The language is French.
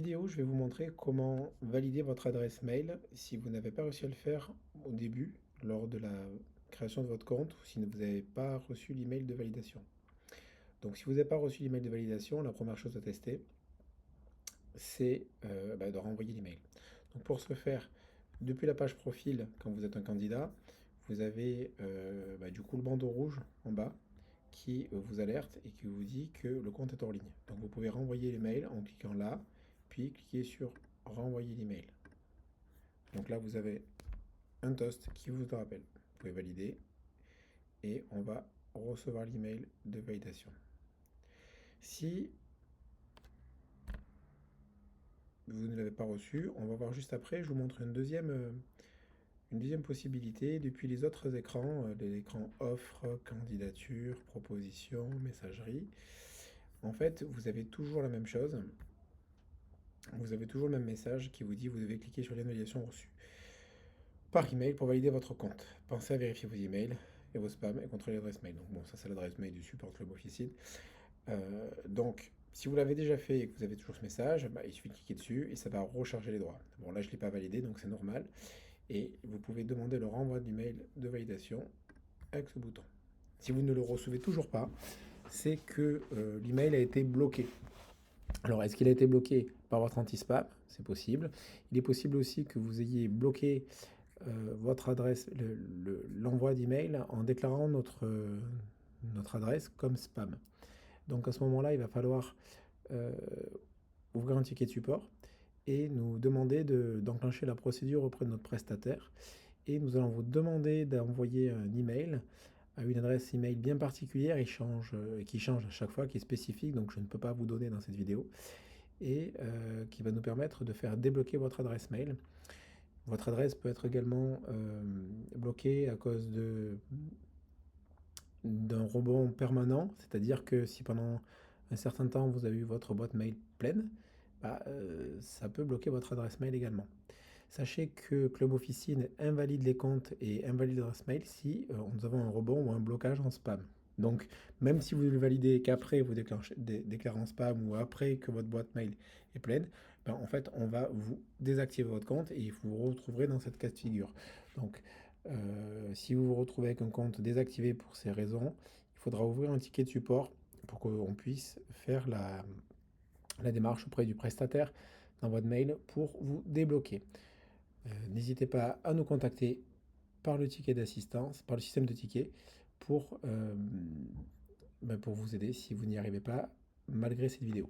vidéo, je vais vous montrer comment valider votre adresse mail si vous n'avez pas réussi à le faire au début, lors de la création de votre compte, ou si vous n'avez pas reçu l'email de validation. Donc si vous n'avez pas reçu l'email de validation, la première chose à tester, c'est de renvoyer l'email. Donc pour ce faire, depuis la page profil, quand vous êtes un candidat, vous avez du coup le bandeau rouge en bas qui vous alerte et qui vous dit que le compte est hors ligne. Donc vous pouvez renvoyer l'email en cliquant là, puis cliquez sur renvoyer l'email. Donc là vous avez un toast qui vous le rappelle. Vous pouvez valider et on va recevoir l'email de validation. Si vous ne l'avez pas reçu, on va voir juste après, je vous montre une deuxième possibilité depuis les autres écrans, l'écran offre, candidature, proposition, messagerie. En fait, vous avez toujours la même chose. Vous avez toujours le même message qui vous dit vous devez cliquer sur l'annulation reçue par email pour valider votre compte. Pensez à vérifier vos emails et vos spams et contrôler l'adresse mail. Donc bon, ça c'est l'adresse mail du support Club Officine. Donc si vous l'avez déjà fait et que vous avez toujours ce message, il suffit de cliquer dessus et ça va recharger les droits. Bon là je ne l'ai pas validé donc c'est normal. Et vous pouvez demander le renvoi du mail de validation avec ce bouton. Si vous ne le recevez toujours pas, c'est que l'email a été bloqué. Alors, est-ce qu'il a été bloqué par votre anti-spam? C'est possible. Il est possible aussi que vous ayez bloqué votre adresse, l'envoi d'email en déclarant notre adresse comme spam. Donc à ce moment-là, il va falloir euh, ouvrir un ticket de support et nous demander d'enclencher la procédure auprès de notre prestataire. Et nous allons vous demander d'envoyer un email à une adresse email bien particulière qui change à chaque fois, qui est spécifique, donc je ne peux pas vous donner dans cette vidéo, et qui va nous permettre de faire débloquer votre adresse mail. Votre adresse peut être également bloquée à cause d'un rebond permanent, c'est-à-dire que si pendant un certain temps vous avez eu votre boîte mail pleine, ça peut bloquer votre adresse mail également. Sachez que Club Officine invalide les comptes et invalide l'adresse mail si nous avons un rebond ou un blocage en spam. Donc, même si vous ne le validez qu'après vous déclarez en spam ou après que votre boîte mail est pleine, en fait, on va vous désactiver votre compte et vous vous retrouverez dans cette cas de figure. Donc, si vous vous retrouvez avec un compte désactivé pour ces raisons, il faudra ouvrir un ticket de support pour qu'on puisse faire la démarche auprès du prestataire dans votre mail pour vous débloquer. N'hésitez pas à nous contacter par le ticket d'assistance, par le système de tickets, pour vous aider si vous n'y arrivez pas malgré cette vidéo.